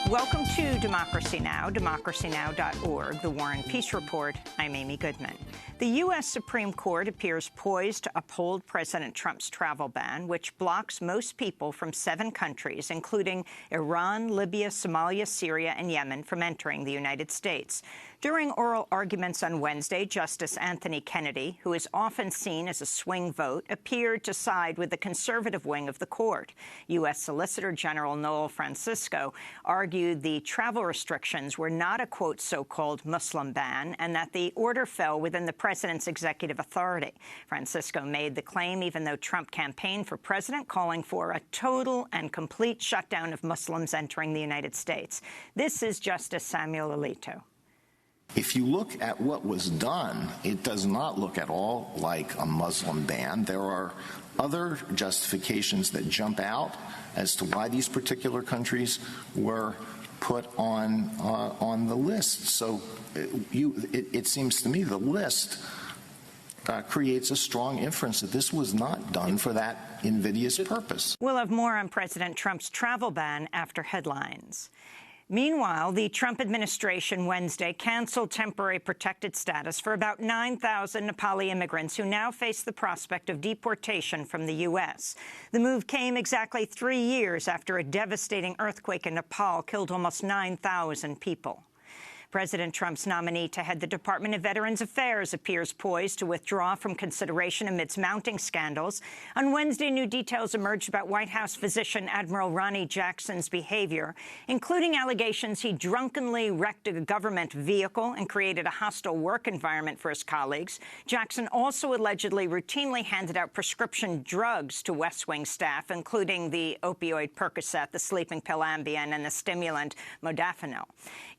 Welcome to Democracy Now!, democracynow.org, The War and Peace Report. I'm Amy Goodman. The U.S. Supreme Court appears poised to uphold President Trump's travel ban, which blocks most people from 7 countries, including Iran, Libya, Somalia, Syria, and Yemen, from entering the United States. During oral arguments on Wednesday, Justice Anthony Kennedy, who is often seen as a swing vote, appeared to side with the conservative wing of the court. U.S. Solicitor General Noel Francisco argued the travel restrictions were not a, quote, so-called Muslim ban, and that the order fell within the president's executive authority. Francisco made the claim even though Trump campaigned for president, calling for a total and complete shutdown of Muslims entering the United States. This is Justice Samuel Alito. If you look at what was done, it does not look at all like a Muslim ban. There are other justifications that jump out as to why these particular countries were put on the list. So it seems to me the list creates a strong inference that this was not done for that invidious purpose. We'll have more on President Trump's travel ban after headlines. Meanwhile, the Trump administration Wednesday canceled temporary protected status for about 9,000 Nepali immigrants who now face the prospect of deportation from the U.S. The move came exactly 3 years after a devastating earthquake in Nepal killed almost 9,000 people. President Trump's nominee to head the Department of Veterans Affairs appears poised to withdraw from consideration amidst mounting scandals. On Wednesday, new details emerged about White House physician Admiral Ronnie Jackson's behavior, including allegations he drunkenly wrecked a government vehicle and created a hostile work environment for his colleagues. Jackson also allegedly routinely handed out prescription drugs to West Wing staff, including the opioid Percocet, the sleeping pill Ambien, and the stimulant modafinil,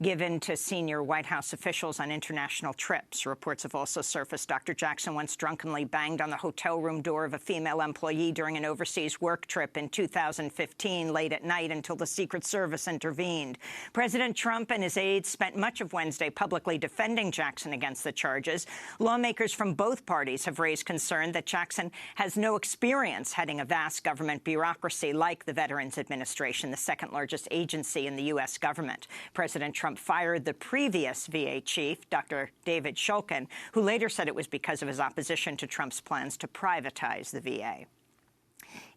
given to senior White House officials on international trips. Reports have also surfaced Dr. Jackson once drunkenly banged on the hotel room door of a female employee during an overseas work trip in 2015 late at night until the Secret Service intervened. President Trump and his aides spent much of Wednesday publicly defending Jackson against the charges. Lawmakers from both parties have raised concern that Jackson has no experience heading a vast government bureaucracy like the Veterans Administration, the second largest agency in the U.S. government. President Trump fired the previous VA chief, Dr. David Shulkin, who later said it was because of his opposition to Trump's plans to privatize the VA.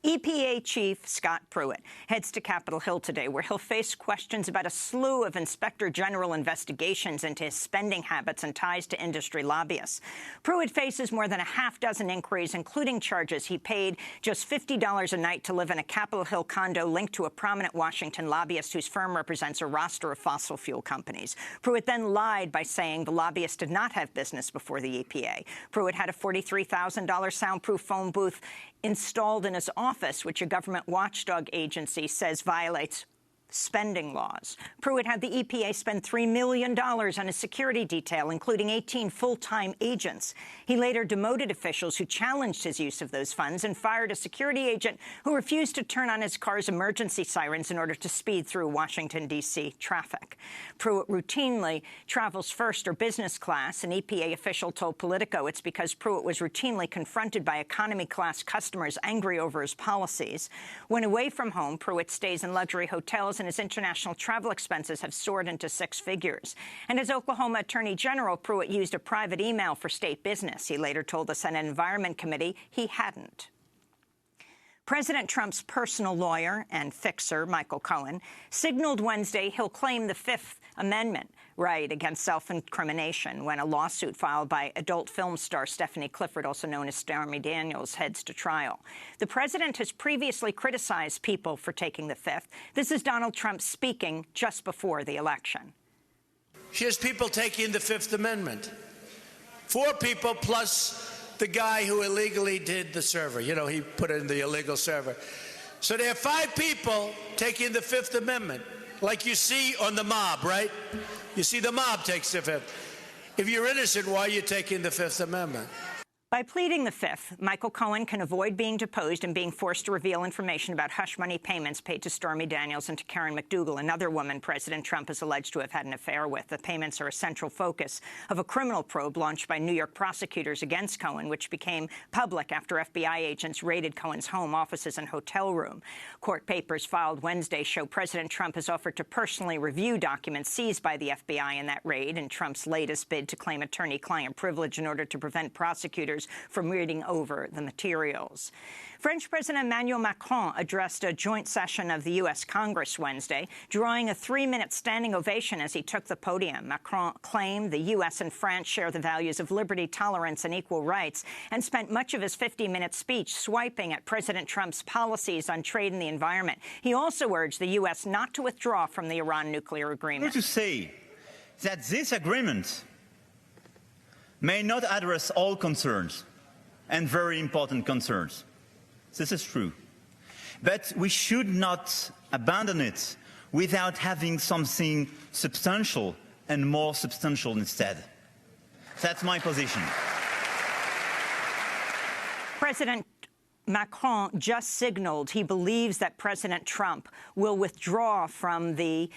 EPA Chief Scott Pruitt heads to Capitol Hill today, where he'll face questions about a slew of Inspector General investigations into his spending habits and ties to industry lobbyists. Pruitt faces more than a half-dozen inquiries, including charges he paid just $50 a night to live in a Capitol Hill condo linked to a prominent Washington lobbyist whose firm represents a roster of fossil fuel companies. Pruitt then lied by saying the lobbyist did not have business before the EPA. Pruitt had a $43,000 soundproof phone booth installed in his office, which a government watchdog agency says violates spending laws. Pruitt had the EPA spend $3 million on a security detail, including 18 full-time agents. He later demoted officials who challenged his use of those funds and fired a security agent who refused to turn on his car's emergency sirens in order to speed through Washington, D.C. traffic. Pruitt routinely travels first or business class. An EPA official told Politico it's because Pruitt was routinely confronted by economy-class customers angry over his policies. When away from home, Pruitt stays in luxury hotels, and his international travel expenses have soared into 6 figures. And as Oklahoma Attorney General, Pruitt used a private email for state business. He later told the Senate Environment Committee he hadn't. President Trump's personal lawyer and fixer, Michael Cohen, signaled Wednesday he'll claim the Fifth Amendment right against self-incrimination when a lawsuit filed by adult film star Stephanie Clifford, also known as Stormy Daniels, heads to trial. The president has previously criticized people for taking the Fifth. This is Donald Trump speaking just before the election. Here's people taking the Fifth Amendment. 4 people plus the guy who illegally did the server. You know, he put in the illegal server. So there are 5 people taking the Fifth Amendment, like you see on the mob, right? You see the mob takes the Fifth. If you're innocent, why are you taking the Fifth Amendment? By pleading the Fifth, Michael Cohen can avoid being deposed and being forced to reveal information about hush money payments paid to Stormy Daniels and to Karen McDougal, another woman President Trump is alleged to have had an affair with. The payments are a central focus of a criminal probe launched by New York prosecutors against Cohen, which became public after FBI agents raided Cohen's home, offices, and hotel room. Court papers filed Wednesday show President Trump has offered to personally review documents seized by the FBI in that raid in Trump's latest bid to claim attorney-client privilege in order to prevent prosecutors from reading over the materials. French President Emmanuel Macron addressed a joint session of the U.S. Congress Wednesday, drawing a 3-minute standing ovation as he took the podium. Macron claimed the U.S. and France share the values of liberty, tolerance, and equal rights, and spent much of his 50-minute speech swiping at President Trump's policies on trade and the environment. He also urged the U.S. not to withdraw from the Iran nuclear agreement. I want to say that this agreement may not address all concerns, and very important concerns. This is true. But we should not abandon it without having something substantial and more substantial instead. That's my position. President Macron just signaled he believes that President Trump will withdraw from the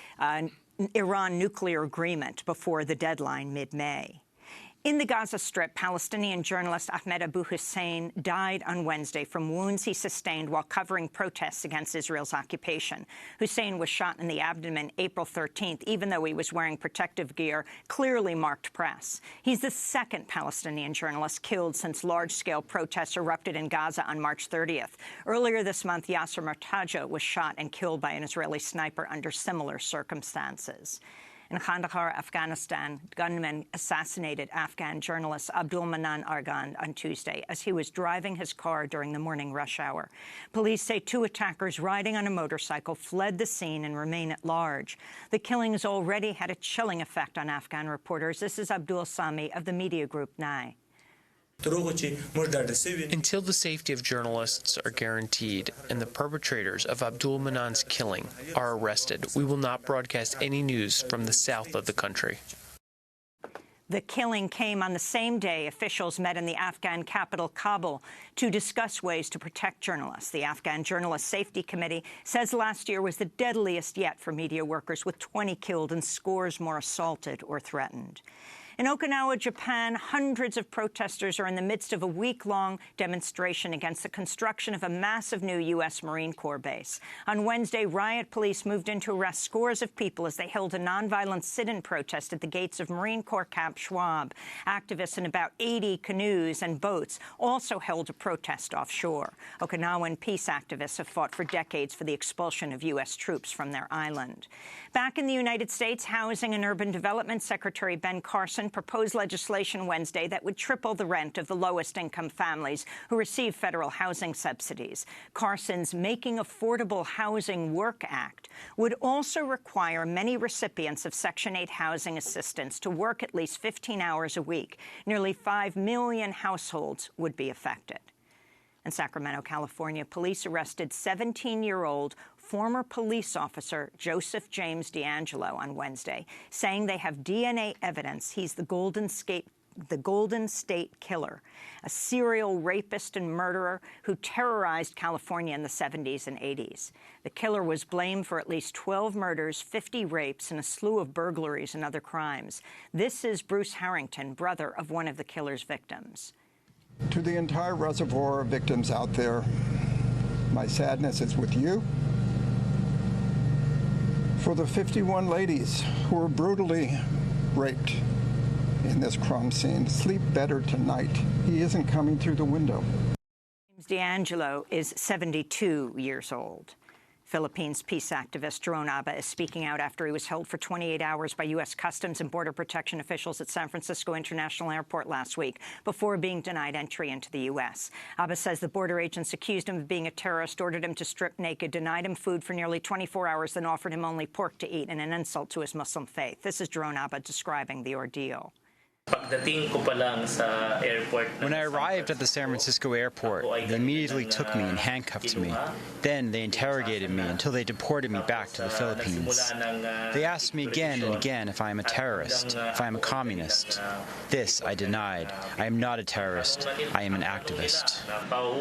Iran nuclear agreement before the deadline mid-May. In the Gaza Strip, Palestinian journalist Ahmed Abu Hussein died on Wednesday from wounds he sustained while covering protests against Israel's occupation. Hussein was shot in the abdomen April 13th, even though he was wearing protective gear, clearly marked press. He's the second Palestinian journalist killed since large-scale protests erupted in Gaza on March 30th. Earlier this month, Yasser Martaja was shot and killed by an Israeli sniper under similar circumstances. In Kandahar, Afghanistan, gunmen assassinated Afghan journalist Abdul Manan Argan on Tuesday as he was driving his car during the morning rush hour. Police say 2 attackers riding on a motorcycle fled the scene and remain at large. The killings already had a chilling effect on Afghan reporters. This is Abdul Sami of the media group Nai. Until the safety of journalists are guaranteed and the perpetrators of Abdul Manan's killing are arrested, we will not broadcast any news from the south of the country. The killing came on the same day officials met in the Afghan capital, Kabul, to discuss ways to protect journalists. The Afghan Journalist Safety Committee says last year was the deadliest yet for media workers, with 20 killed and scores more assaulted or threatened. In Okinawa, Japan, hundreds of protesters are in the midst of a week-long demonstration against the construction of a massive new U.S. Marine Corps base. On Wednesday, riot police moved in to arrest scores of people as they held a nonviolent sit-in protest at the gates of Marine Corps Camp Schwab. Activists in about 80 canoes and boats also held a protest offshore. Okinawan peace activists have fought for decades for the expulsion of U.S. troops from their island. Back in the United States, Housing and Urban Development Secretary Ben Carson proposed legislation Wednesday that would triple the rent of the lowest-income families who receive federal housing subsidies. Carson's Making Affordable Housing Work Act would also require many recipients of Section 8 housing assistance to work at least 15 hours a week. Nearly 5 million households would be affected. In Sacramento, California, police arrested 17-year-old former police officer Joseph James DeAngelo on Wednesday, saying they have DNA evidence he's the Golden State Killer, a serial rapist and murderer who terrorized California in the 70s and 80s. The killer was blamed for at least 12 murders, 50 rapes, and a slew of burglaries and other crimes. This is Bruce Harrington, brother of one of the killer's victims. To the entire reservoir of victims out there, my sadness is with you. For the 51 ladies who were brutally raped in this crime scene, sleep better tonight. He isn't coming through the window. James DeAngelo is 72 years old. Philippines peace activist Jerome Abba is speaking out after he was held for 28 hours by U.S. Customs and Border Protection officials at San Francisco International Airport last week before being denied entry into the U.S. Abba says the border agents accused him of being a terrorist, ordered him to strip naked, denied him food for nearly 24 hours, then offered him only pork to eat in an insult to his Muslim faith. This is Jerome Abba describing the ordeal. When I arrived at the San Francisco airport, they immediately took me and handcuffed me. Then they interrogated me until they deported me back to the Philippines. They asked me again and again if I am a terrorist, if I am a communist. This I denied. I am not a terrorist. I am an activist.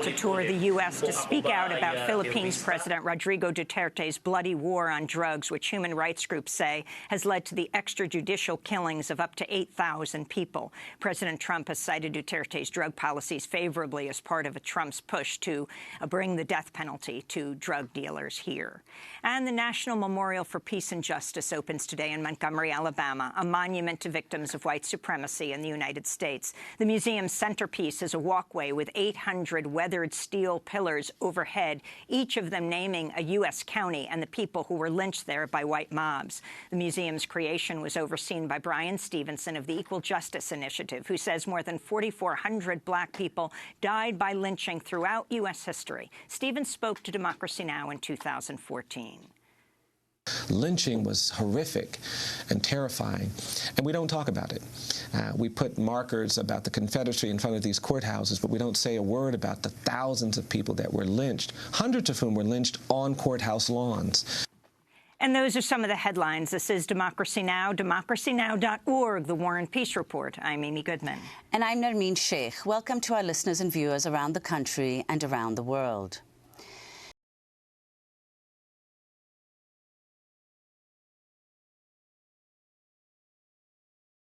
To tour the U.S. to speak out about Philippines President Rodrigo Duterte's bloody war on drugs, which human rights groups say has led to the extrajudicial killings of up to 8,000 people. President Trump has cited Duterte's drug policies favorably as part of Trump's push to bring the death penalty to drug dealers here. And the National Memorial for Peace and Justice opens today in Montgomery, Alabama, a monument to victims of white supremacy in the United States. The museum's centerpiece is a walkway with 800 weathered steel pillars overhead, each of them naming a U.S. county and the people who were lynched there by white mobs. The museum's creation was overseen by Brian Stevenson of the Equal Justice Initiative, who says more than 4,400 black people died by lynching throughout U.S. history. Stevens spoke to Democracy Now! In 2014. Lynching was horrific and terrifying, and we don't talk about it. We put markers about the Confederacy in front of these courthouses, but we don't say a word about the thousands of people that were lynched, hundreds of whom were lynched on courthouse lawns. And those are some of the headlines. This is Democracy Now!, democracynow.org, the War and Peace Report. I'm Amy Goodman. And I'm Nermeen Sheikh. Welcome to our listeners and viewers around the country and around the world.